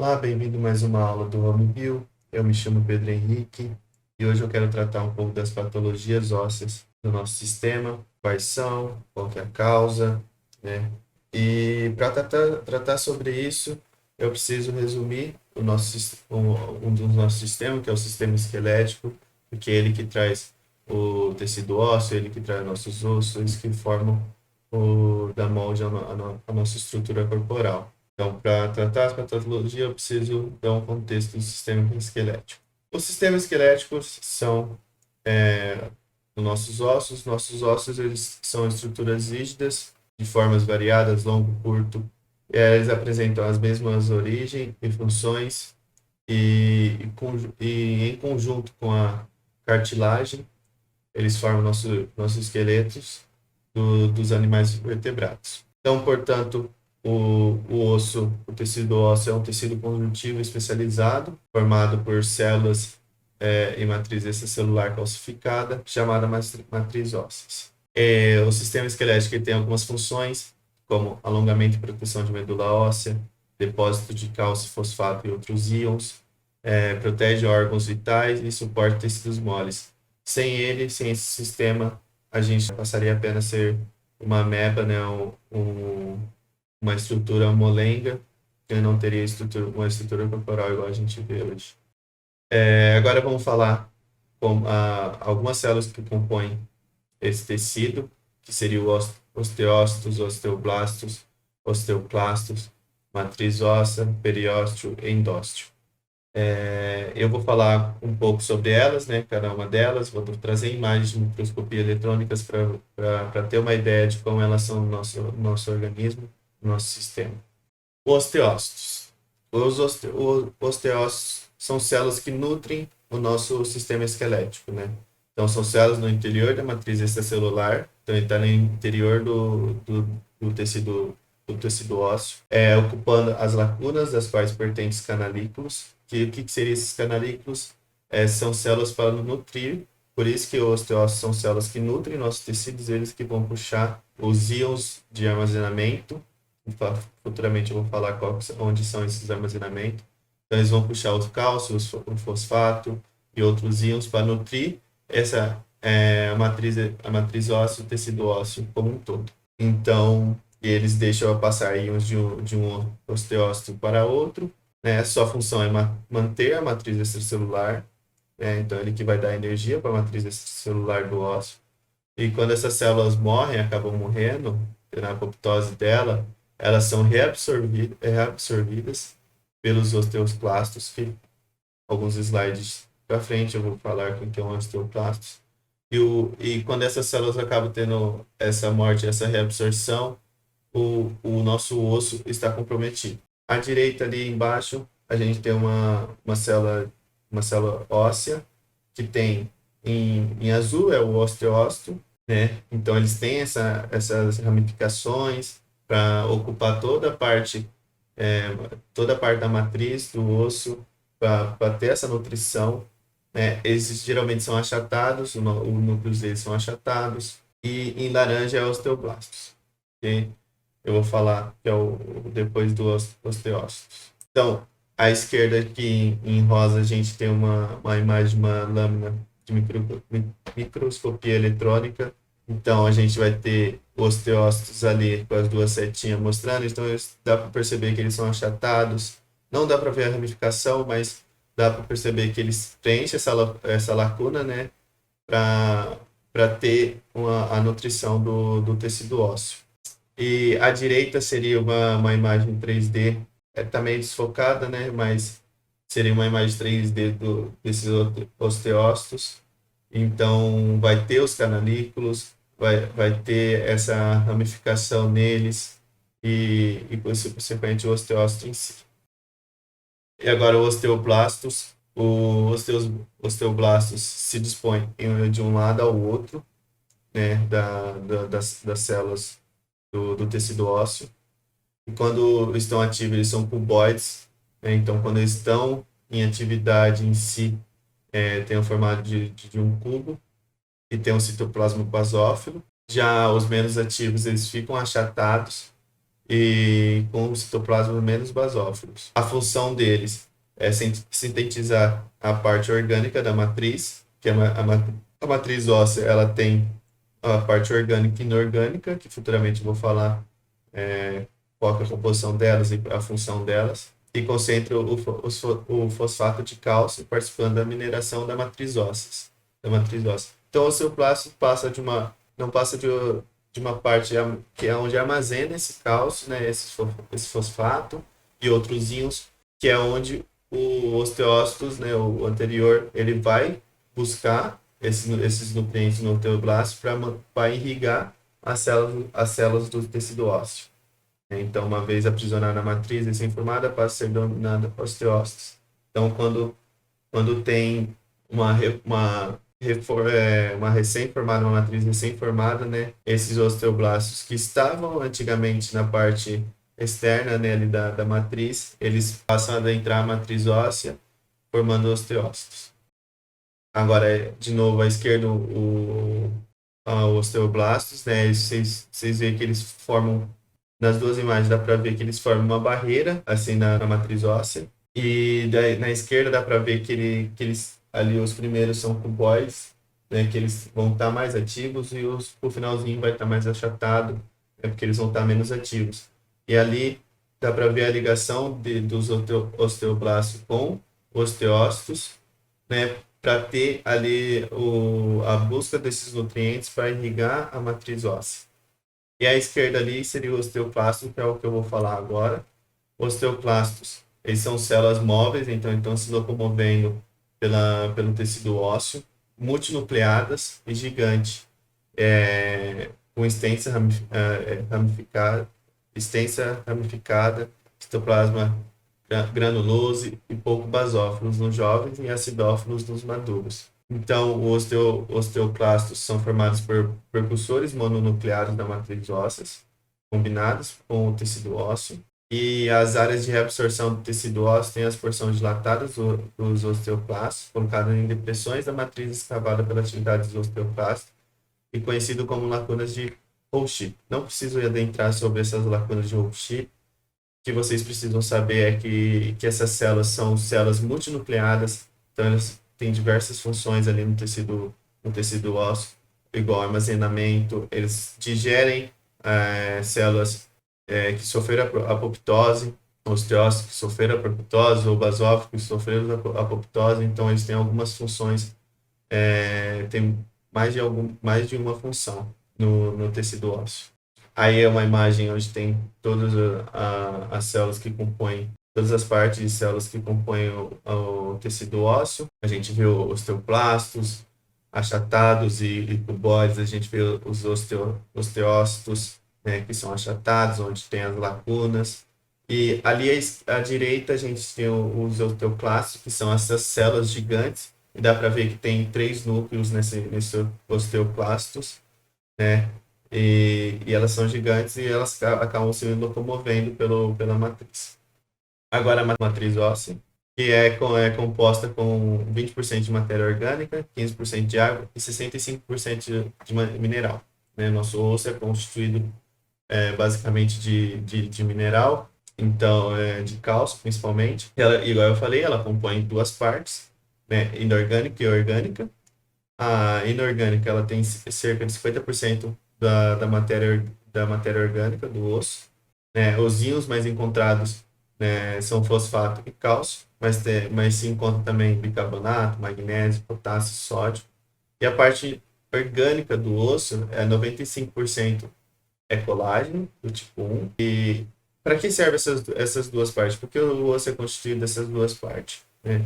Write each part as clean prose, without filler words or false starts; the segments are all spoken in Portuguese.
Olá, bem-vindo a mais uma aula do HomeBio. Eu me chamo Pedro Henrique e hoje eu quero tratar um pouco das patologias ósseas do nosso sistema, quais são, qual que é a causa, né? E para tratar sobre isso, eu preciso resumir um dos nossos sistemas, que é o sistema esquelético, porque é ele que traz o tecido ósseo, ele que traz nossos ossos, eles que formam da molde a nossa estrutura corporal. Então, para tratar as patologias, eu preciso dar um contexto do sistema esquelético. Os sistemas esqueléticos são os nossos ossos. Nossos ossos eles são estruturas rígidas, de formas variadas, longo, curto. Eles apresentam as mesmas origens e funções e em conjunto com a cartilagem, eles formam nossos esqueletos dos animais vertebrados. Então, portanto, o tecido ósseo é um tecido conjuntivo especializado, formado por células e matriz extracelular calcificada, chamada matriz óssea. O sistema esquelético ele tem algumas funções, como alongamento e proteção de medula óssea, depósito de cálcio, fosfato e outros íons, protege órgãos vitais e suporta tecidos moles. Sem esse sistema, a gente passaria apenas a ser uma ameba, né, uma estrutura molenga, que não teria uma estrutura corporal igual a gente vê hoje. Agora vamos falar algumas células que compõem esse tecido, que seria o osteócitos, osteoblastos, osteoclastos, matriz óssea, periósteo e endósteo. Eu vou falar um pouco sobre elas, né, cada uma delas, vou trazer imagens de microscopia eletrônicas para ter uma ideia de como elas são no nosso organismo, no nosso sistema. Osteócitos. Osteócitos são células que nutrem o nosso sistema esquelético, né? Então, são células no interior da matriz extracelular, então ele está no interior do tecido ósseo, ocupando as lacunas das quais pertencem os canalículos. O que seriam esses canalículos? São células para nutrir, por isso que os osteócitos são células que nutrem nossos tecidos, eles que vão puxar os íons de armazenamento. Futuramente eu vou falar onde são esses armazenamentos. Então, eles vão puxar os cálcios, o fosfato e outros íons para nutrir a matriz óssea, o tecido ósseo como um todo. Então, eles deixam passar íons de um osteócito para outro, né? Sua função é manter a matriz extracelular, né? Então, ele que vai dar energia para a matriz extracelular do ósseo. E quando essas células morrem, acabam morrendo, na apoptose dela, elas são reabsorvidas pelos osteoclastos, que alguns slides para frente eu vou falar com que é um osteoclastos. E quando essas células acabam tendo essa morte, essa reabsorção, o nosso osso está comprometido. À direita ali embaixo, a gente tem uma célula óssea, que tem em azul é o osteócito, né? Então eles têm essas ramificações para ocupar toda a parte da matriz do osso, para ter essa nutrição, né? Eles geralmente são achatados, o núcleo deles são achatados, e em laranja é osteoblastos, ok? Eu vou falar que é depois do osteócitos. Então, à esquerda aqui em rosa a gente tem uma imagem de uma lâmina de microscopia eletrônica. Então, a gente vai ter osteócitos ali com as duas setinhas mostrando. Então, dá para perceber que eles são achatados. Não dá para ver a ramificação, mas dá para perceber que eles preenchem essa lacuna, né? Para ter a nutrição do tecido ósseo. E à direita seria uma imagem 3D, tá meio desfocada, né? Mas seria uma imagem 3D desses osteócitos. Então, vai ter os canalículos, vai ter essa ramificação neles e consequentemente, o osteócito em si. E agora, osteoblastos se dispõem de um lado ao outro, né, das células do tecido ósseo. E quando estão ativos, eles são cuboides, né? Então, quando eles estão em atividade em si, tem o formato de um cubo e tem um citoplasma basófilo. Já os menos ativos, eles ficam achatados e com citoplasma menos basófilos. A função deles é sintetizar a parte orgânica da matriz, que a matriz óssea ela tem a parte orgânica e inorgânica, que futuramente eu vou falar qual é a composição delas e a função delas, e concentra o fosfato de cálcio participando da mineração da matriz óssea. Então, o osteoclasto não passa de uma parte que é onde armazena esse cálcio, né, esse fosfato e outros íons, que é onde o osteócitos, né, o anterior, ele vai buscar esses nutrientes no osteoblasto para irrigar as células do tecido ósseo. Então, uma vez aprisionada na matriz recém-formada, passa a ser dominada por osteócitos. Então, quando tem uma recém-formada, uma matriz recém-formada, né, esses osteoblastos que estavam antigamente na parte externa, né, ali da matriz, eles passam a adentrar a matriz óssea, formando osteócitos. Agora, de novo, à esquerda, os osteoblastos, né, vocês veem que eles formam, nas duas imagens dá para ver que eles formam uma barreira, assim, na matriz óssea, e na esquerda dá para ver que eles, ali os primeiros são cuboides, né, que eles vão estar mais ativos, e o finalzinho vai estar mais achatado, né, porque eles vão estar menos ativos. E ali dá para ver a ligação dos osteoblastos com osteócitos, né, para ter ali a busca desses nutrientes para irrigar a matriz óssea. E à esquerda ali seria o osteoclasto, que é o que eu vou falar agora. Osteoclastos, eles são células móveis, então estão se locomovendo pelo tecido ósseo, multinucleadas e gigantes, com extensa ramificada, citoplasma granuloso e pouco basófilos nos jovens e acidófilos nos maduros. Então, os osteoclastos são formados por percussores mononucleares da matriz óssea, combinados com o tecido ósseo, e as áreas de reabsorção do tecido ósseo têm as porções dilatadas dos osteoclastos, colocadas em depressões da matriz escavada pela atividade dos osteoclastos, e conhecido como lacunas de Holship. Não preciso adentrar sobre essas lacunas de Holship. O que vocês precisam saber é que essas células são células multinucleadas, então elas têm diversas funções ali no tecido ósseo, igual armazenamento, eles digerem células que sofreram apoptose, osteócitos que sofreram apoptose, ou basófilos que sofreram apoptose, então eles têm algumas funções, tem mais de uma função no tecido ósseo. Aí é uma imagem onde tem todas as células que compõem, todas as partes de células que compõem o tecido ósseo. A gente vê os osteoplastos achatados e cuboides, a gente vê os osteócitos, né, que são achatados, onde tem as lacunas. E ali à direita a gente tem os osteoclastos, que são essas células gigantes, e dá para ver que tem 3 núcleos nesse osteoclastos, né? E elas são gigantes e elas acabam se locomovendo pela matriz. Agora, a matriz óssea, que é composta com 20% de matéria orgânica, 15% de água e 65% de mineral. Né? Nosso osso é constituído basicamente de mineral, então de cálcio principalmente. Ela, igual eu falei, ela compõe duas partes, né? Inorgânica e orgânica. A inorgânica ela tem cerca de 50% da matéria orgânica do osso. Né? Os íons mais encontrados, né, são fosfato e cálcio, mas se encontra também bicarbonato, magnésio, potássio, sódio. E a parte orgânica do osso é 95% é colágeno, do tipo 1. E para que servem essas duas partes? Porque o osso é constituído dessas duas partes, né?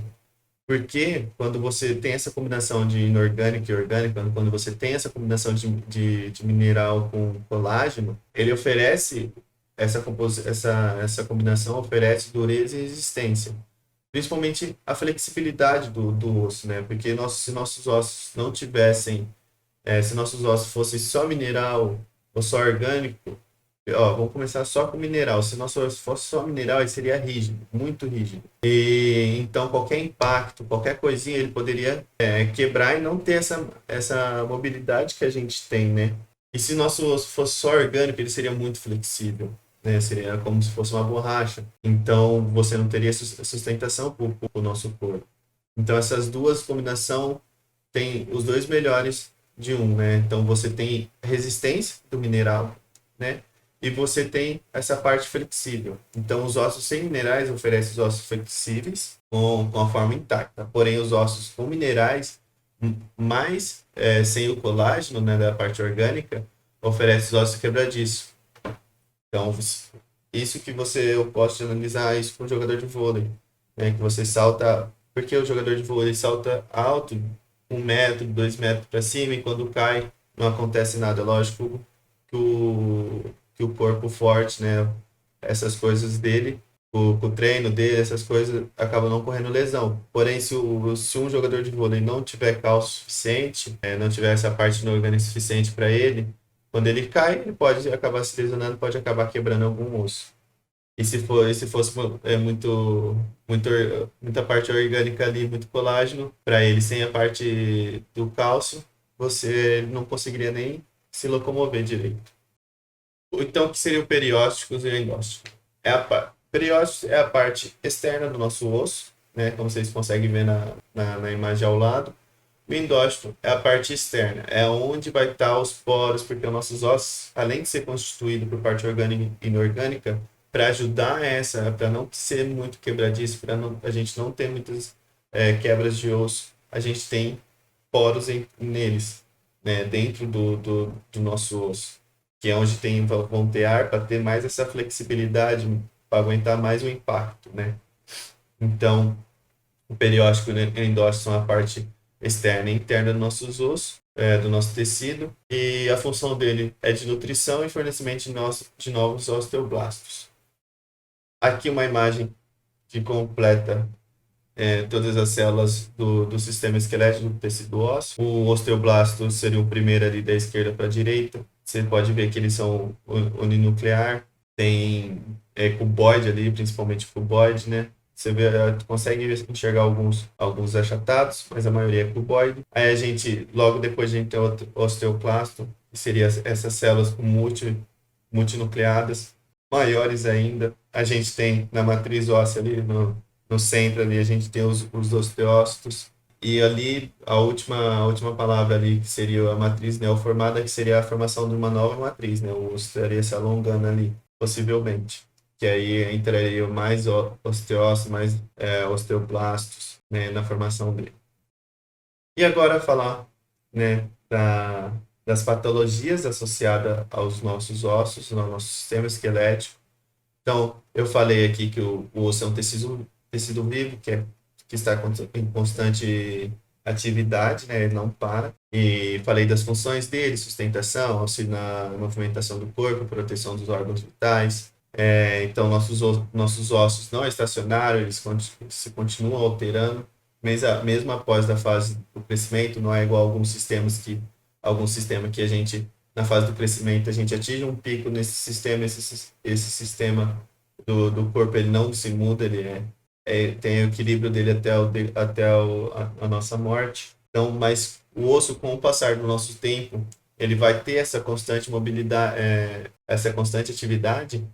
Porque quando você tem essa combinação de inorgânico e orgânico, quando você tem essa combinação de mineral com colágeno, ele oferece, essa combinação oferece dureza e resistência. Principalmente a flexibilidade do osso, né? Porque se nossos ossos não tivessem, se nossos ossos fossem só mineral ou só orgânico, ó, vamos começar só com mineral. Se nosso osso fosse só mineral, ele seria rígido, muito rígido. E então qualquer impacto, qualquer coisinha, ele poderia quebrar e não ter essa mobilidade que a gente tem, né? E se nosso osso fosse só orgânico, ele seria muito flexível. né? Seria como se fosse uma borracha. Então, você não teria sustentação para o nosso corpo. Então, essas duas combinações têm os dois melhores de um, né? Então, você tem resistência do mineral, né? E você tem essa parte flexível. Então, os ossos sem minerais oferecem os ossos flexíveis com a forma intacta. Porém, os ossos com minerais, mais sem o colágeno, né, da parte orgânica, oferece os ossos quebradiços. Então, isso que eu posso analisar isso com o jogador de vôlei, né? Que você salta, porque o jogador de vôlei salta alto, 1 metro, 2 metros para cima, e quando cai não acontece nada. Lógico que o corpo forte, né? Essas coisas dele, o treino dele, essas coisas acabam não correndo lesão. Porém, se um jogador de vôlei não tiver cálcio suficiente, não tiver essa parte no organismo suficiente para ele, quando ele cai, ele pode acabar se lesionando, pode acabar quebrando algum osso. E se fosse muita parte orgânica ali, muito colágeno, para ele, sem a parte do cálcio, você não conseguiria nem se locomover direito. Então, o que seria o periósteo e o endósteo? Periósteo é a parte externa do nosso osso, né, como vocês conseguem ver na imagem ao lado. O endósteo é a parte externa, é onde vai estar os poros, porque os nossos ossos, além de ser constituído por parte orgânica e inorgânica, para ajudar para não ser muito quebradiço, para a gente não ter muitas quebras de osso, a gente tem poros neles, né, dentro do nosso osso, que é onde vão ter ar para ter mais essa flexibilidade, para aguentar mais o impacto, né? Então, o periósteo e o endósteo são a parte externa e interna dos nossos ossos, do nosso tecido, e a função dele é de nutrição e fornecimento de novos osteoblastos. Aqui uma imagem que completa todas as células do sistema esquelético do tecido ósseo. O osteoblasto seria o primeiro ali da esquerda para a direita. Você pode ver que eles são uninuclear, tem cuboide ali, principalmente cuboide, né? Você vê, consegue enxergar alguns achatados, mas a maioria é cuboide. Aí logo depois a gente tem o osteoclasto, que seria essas células com multinucleadas, maiores ainda. A gente tem na matriz óssea ali, no centro ali, a gente tem os osteócitos. E ali, a última palavra ali, que seria a matriz neoformada, que seria a formação de uma nova matriz, né? O osso estaria se alongando ali, possivelmente. Que aí entraria mais osteócitos, mais osteoblastos, né, na formação dele. E agora falar, né, das patologias associadas aos nossos ossos, ao nosso sistema esquelético. Então, eu falei aqui que o osso é um tecido vivo, que está em constante atividade, né? Ele não para. E falei das funções dele, sustentação, auxílio na movimentação do corpo, proteção dos órgãos vitais. Então, nossos ossos não é estacionário, eles se continuam alterando, mesmo após a fase do crescimento, não é igual a algum sistema que a gente na fase do crescimento, a gente atinge um pico nesse sistema, esse sistema do corpo, ele não se muda, ele tem o equilíbrio dele a nossa morte. Então, mas o osso, com o passar do nosso tempo, ele vai ter essa constante mobilidade, essa constante atividade,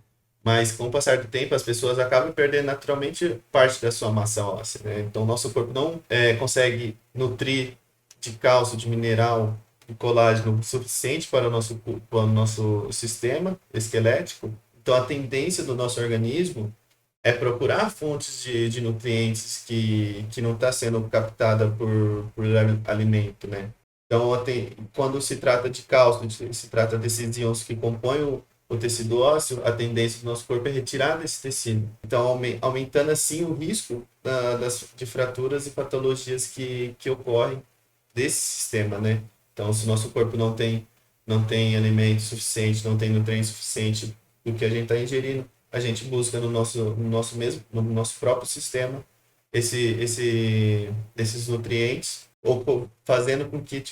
mas com o passar do tempo, as pessoas acabam perdendo naturalmente parte da sua massa óssea, né? Então, o nosso corpo não consegue nutrir de cálcio, de mineral, de colágeno suficiente para o nosso sistema esquelético. Então, a tendência do nosso organismo é procurar fontes de nutrientes que não está sendo captada por alimento, né? Então, quando se trata de cálcio, se trata desses íons que compõem o tecido ósseo, a tendência do nosso corpo é retirar desse tecido. Então, aumentando assim o risco de fraturas e patologias que ocorrem desse sistema, né? Então, se o nosso corpo não tem alimento suficiente, não tem nutriente suficiente do que a gente está ingerindo, a gente busca no nosso próprio sistema esses nutrientes, fazendo com que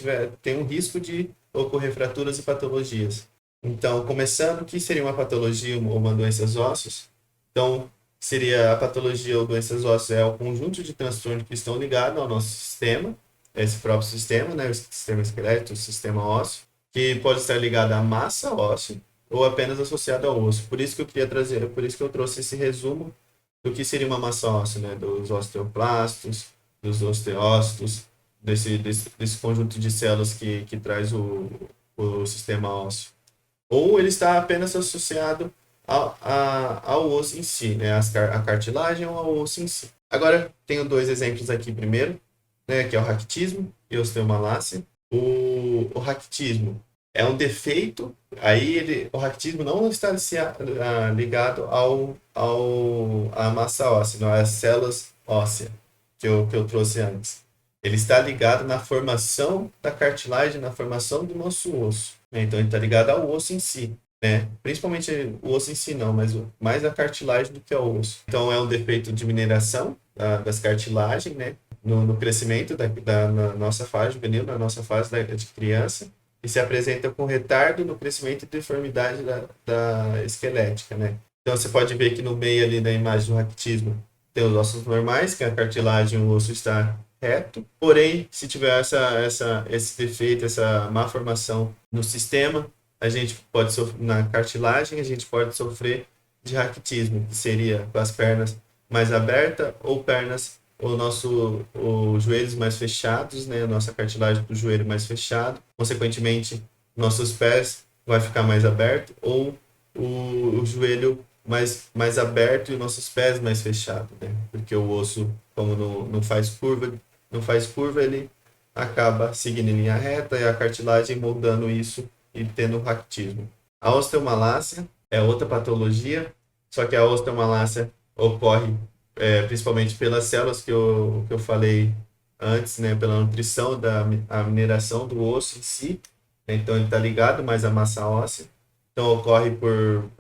tenha um risco de ocorrer fraturas e patologias. Então, começando, o que seria uma patologia ou uma doença ósseas? Então, seria a patologia ou doenças ósseas é o conjunto de transtornos que estão ligados ao nosso sistema, esse próprio sistema, né, o sistema esquelético, o sistema ósseo, que pode estar ligado à massa óssea, ou apenas associada ao osso. Por isso que eu queria trazer, por isso que eu trouxe esse resumo do que seria uma massa óssea, né? Dos osteoplastos, dos osteócitos, desse conjunto de células que traz o sistema ósseo. Ou ele está apenas associado ao osso em si, né? A cartilagem ou ao osso em si. Agora, tenho dois exemplos aqui primeiro, né? Que é o raquitismo e a osteomalácia. O raquitismo é um defeito, o raquitismo não está ligado à massa óssea, não, às células ósseas que eu trouxe antes. Ele está ligado na formação da cartilagem, na formação do nosso osso, né? Então, ele está ligado ao osso em si, né? Principalmente o osso em si não, mas mais a cartilagem do que ao osso. Então, é um defeito de mineração das cartilagens, né? No crescimento na nossa fase juvenil, na nossa fase de criança, e se apresenta com retardo no crescimento e deformidade da esquelética, né? Então, você pode ver que no meio ali da imagem do raquitismo tem os ossos normais, que a cartilagem, o osso está reto, porém, se tiver esse defeito, essa má formação no sistema, a gente pode sofrer, na cartilagem, a gente pode sofrer de raquitismo, que seria com as pernas mais abertas ou pernas os joelhos mais fechados, né? A nossa cartilagem do joelho mais fechado, consequentemente, nossos pés vai ficar mais aberto ou o joelho mais aberto e nossos pés mais fechados, né? Porque o osso, como não faz curva, ele acaba seguindo em linha reta e a cartilagem moldando isso e tendo raquitismo. A osteomalácia é outra patologia, só que a osteomalácia ocorre principalmente pelas células que eu falei antes, né, pela nutrição a mineração do osso em si, né, então ele está ligado mais à massa óssea. Então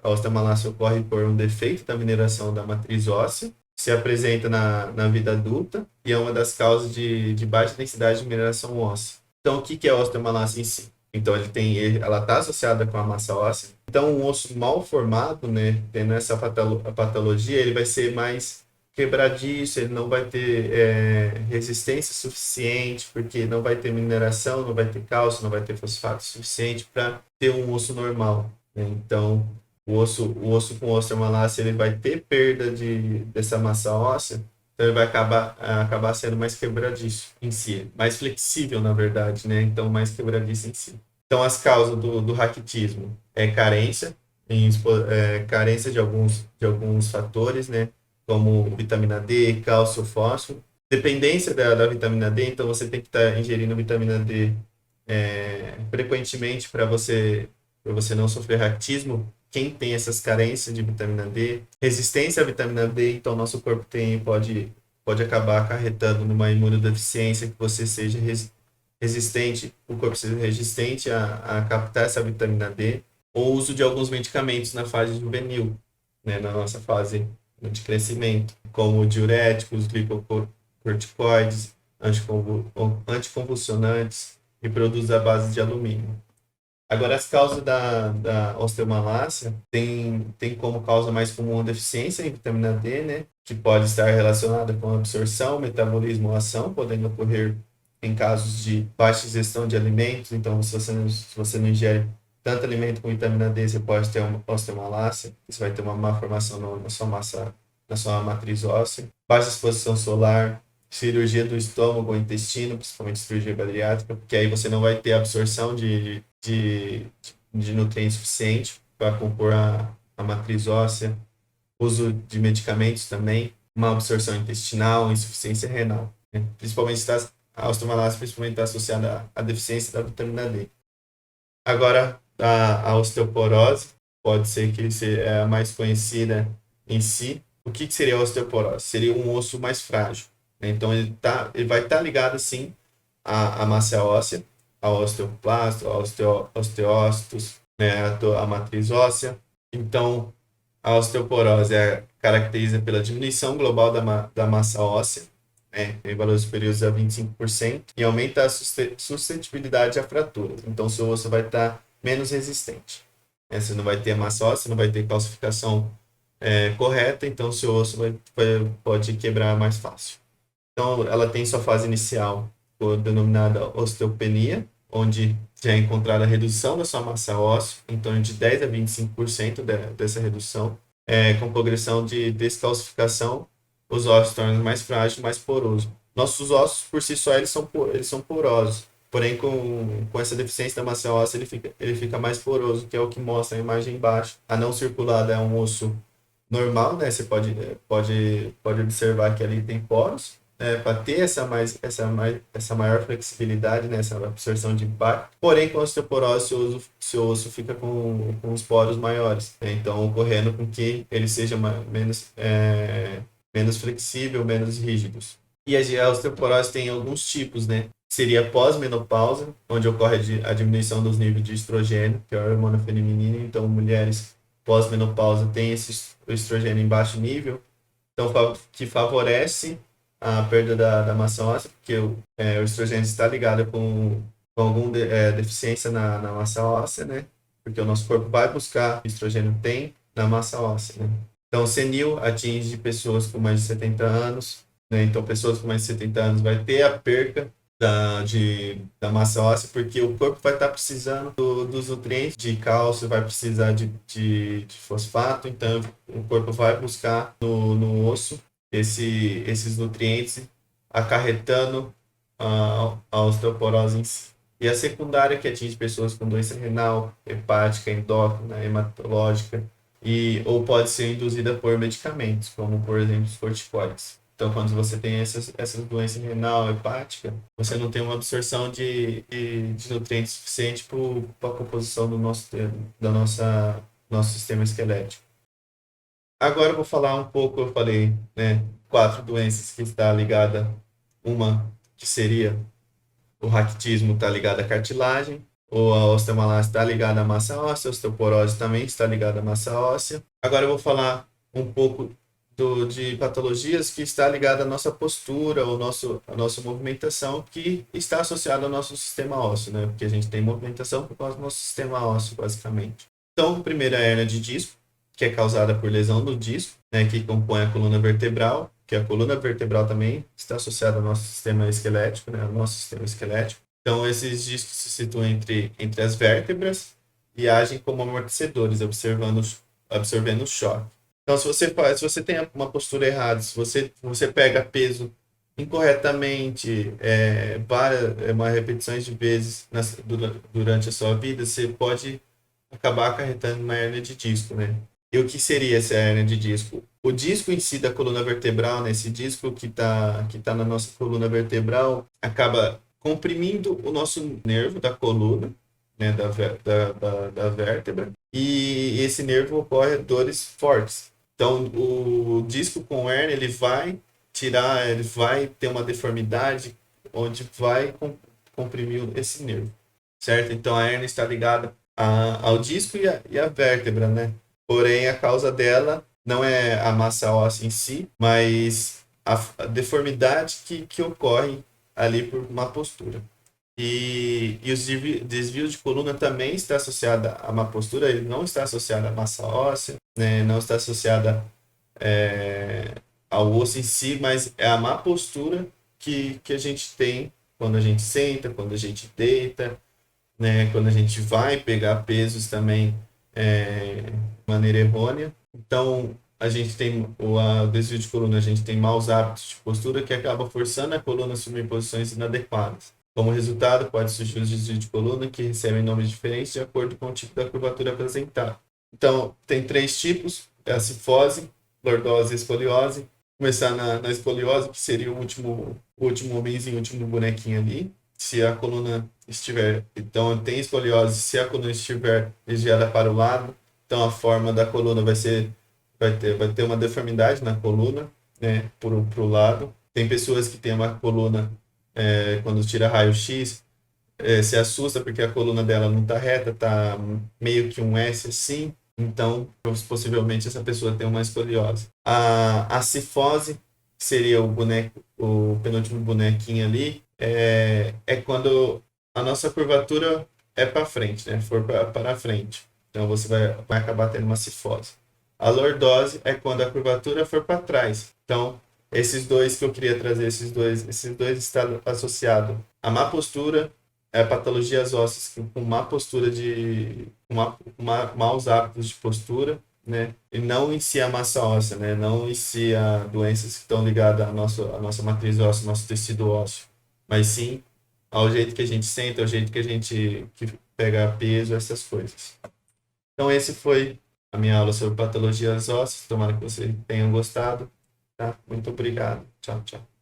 a osteomalácia ocorre por um defeito da mineração da matriz óssea, se apresenta na vida adulta e é uma das causas de baixa densidade de mineração óssea. Então, o que é a osteomalácia em si? Então, ela está associada com a massa óssea. Então, um osso mal formado, né, tendo essa patologia, ele vai ser mais quebradiço, ele não vai ter resistência suficiente, porque não vai ter mineração, não vai ter cálcio, não vai ter fosfato suficiente para ter um osso normal, né? Então, o osso com osteomalácia, ele vai ter perda dessa massa óssea, então ele vai acabar sendo mais quebradiço em si, mais flexível, na verdade, né? Então, mais quebradiço em si. Então, as causas do raquitismo é carência de alguns fatores, né? Como vitamina D, cálcio, fósforo. Dependência da vitamina D, então você tem que estar ingerindo vitamina D frequentemente para você não sofrer raquitismo. Quem tem essas carências de vitamina D, resistência à vitamina D, então nosso corpo pode acabar acarretando numa imunodeficiência, que você seja resistente, o corpo seja resistente a captar essa vitamina D, ou uso de alguns medicamentos na fase juvenil, né, na nossa fase de crescimento, como diuréticos, glicocorticoides, anticonvulsionantes e produtos à base de alumínio. Agora, as causas da osteomalácia tem como causa mais comum a deficiência em vitamina D, né? Que pode estar relacionada com absorção, metabolismo ou ação, podendo ocorrer em casos de baixa ingestão de alimentos. Então, se você não ingere tanto alimento com vitamina D, você pode ter uma osteomalácia, você vai ter uma má formação na sua matriz óssea. Baixa exposição solar, cirurgia do estômago ou intestino, principalmente cirurgia bariátrica, porque aí você não vai ter absorção de nutrientes suficiente para compor a matriz óssea, uso de medicamentos também, uma absorção intestinal, insuficiência renal, né? A osteomalácia principalmente está associada à deficiência da vitamina D. Agora, a osteoporose pode ser que é a mais conhecida em si. O que seria a osteoporose? Seria um osso mais frágil, né? Então, ele vai estar ligado, sim, à massa óssea, ao osteoplasto, ao osteócitos, né, a matriz óssea. Então, a osteoporose caracteriza pela diminuição global da massa óssea, né, em valores superiores a 25%, e aumenta a suscetibilidade a fraturas. Então, seu osso vai estar menos resistente, né? Você não vai ter massa óssea, não vai ter calcificação correta, então seu osso pode quebrar mais fácil. Então, ela tem sua fase inicial, denominada osteopenia, onde já é encontrada a redução da sua massa óssea, em torno de 10 a 25% dessa redução, com progressão de descalcificação, os ossos se tornam mais frágeis, mais porosos. Nossos ossos, por si só, eles são porosos, porém, com essa deficiência da massa óssea, ele fica mais poroso, que é o que mostra a imagem embaixo. A não circulada é um osso normal, né? Você pode observar que ali tem poros, para ter essa maior flexibilidade, né? Essa absorção de impacto. Porém, com a osteoporose, seu osso fica com os poros maiores, né? Então, ocorrendo com que ele seja menos flexível, menos rígidos. E a osteoporose tem alguns tipos, né? Seria pós-menopausa, onde ocorre a diminuição dos níveis de estrogênio, que é a hormona feminina. Então, mulheres pós-menopausa têm o estrogênio em baixo nível, então que favorece a perda da massa óssea, porque o estrogênio está ligado com alguma deficiência na massa óssea, né? Porque o nosso corpo vai buscar o estrogênio tem na massa óssea, né? Então, o senil atinge pessoas com mais de 70 anos, né? Então, pessoas com mais de 70 anos vai ter a perca da massa óssea, porque o corpo vai estar precisando dos nutrientes de cálcio, vai precisar de fosfato, então o corpo vai buscar no osso esses nutrientes, acarretando a osteoporose em si. E a secundária, que atinge pessoas com doença renal, hepática, endócrina, hematológica, ou pode ser induzida por medicamentos, como por exemplo os corticoides. Então, quando você tem essas doenças renal, hepática, você não tem uma absorção de nutrientes suficiente para a composição nosso sistema esquelético. Agora eu vou falar um pouco, eu falei, né, 4 doenças que está ligada, uma que seria o raquitismo está ligado à cartilagem, ou a osteomalase está ligada à massa óssea, a osteoporose também está ligada à massa óssea. Agora eu vou falar um pouco de patologias que está ligada à nossa postura, à nossa movimentação, que está associada ao nosso sistema ósseo, né? Porque a gente tem movimentação por causa do nosso sistema ósseo, basicamente. Então, a primeira é a hérnia de disco, que é causada por lesão do disco, né, que compõe a coluna vertebral, que a coluna vertebral também está associada ao nosso sistema esquelético, né, ao nosso sistema esquelético. Então, esses discos se situam entre as vértebras e agem como amortecedores, absorvendo o choque. Então, se você tem uma postura errada, se você pega peso incorretamente, várias repetições de vezes durante a sua vida, você pode acabar acarretando uma hérnia de disco, né? E o que seria essa hérnia de disco? O disco em si da coluna vertebral, né, esse disco que tá na nossa coluna vertebral, acaba comprimindo o nosso nervo da coluna, né, da vértebra, e esse nervo ocorre dores fortes. Então, o disco com hérnia, ele vai ter uma deformidade onde vai comprimir esse nervo, certo? Então, a hérnia está ligada ao disco e a vértebra, né? Porém, a causa dela não é a massa óssea em si, mas a deformidade que ocorre ali por má postura. E os desvios de coluna também está associada à má postura, ele não está associado à massa óssea, né? Não está associada ao osso em si, mas é a má postura que a gente tem quando a gente senta, quando a gente deita, né? Quando a gente vai pegar pesos também de maneira errônea. Então, a gente tem o desvio de coluna, a gente tem maus hábitos de postura que acaba forçando a coluna a assumir posições inadequadas. Como resultado, pode surgir os desvios de coluna que recebem nomes diferentes de acordo com o tipo da curvatura apresentada. Então, tem 3 tipos, é a cifose, lordose e escoliose. Começar na escoliose, que seria o último homenzinho, o último bonequinho ali. Se a coluna estiver, então tem escoliose, se a coluna estiver desviada para o lado, então a forma da coluna vai ter uma deformidade na coluna, né, para o lado. Tem pessoas que têm uma coluna, quando tira raio-x, se assusta porque a coluna dela não está reta, está meio que um S assim, então possivelmente essa pessoa tem uma escoliose. A cifose, que seria o penúltimo bonequinho ali, é quando a nossa curvatura é para frente, né? For para frente. Então você vai acabar tendo uma cifose. A lordose é quando a curvatura for para trás. Então, esses dois que eu queria trazer, esses dois estão associados à má postura, patologias ósseas com má postura maus hábitos de postura, né? E não em si a massa óssea, né? Não em si a doenças que estão ligadas à nossa matriz óssea, nosso tecido ósseo, mas sim ao jeito que a gente senta, ao jeito que a gente que pega peso, essas coisas. Então esse foi a minha aula sobre patologias ósseas. Tomara que vocês tenham gostado, tá? Muito obrigado. Tchau, tchau.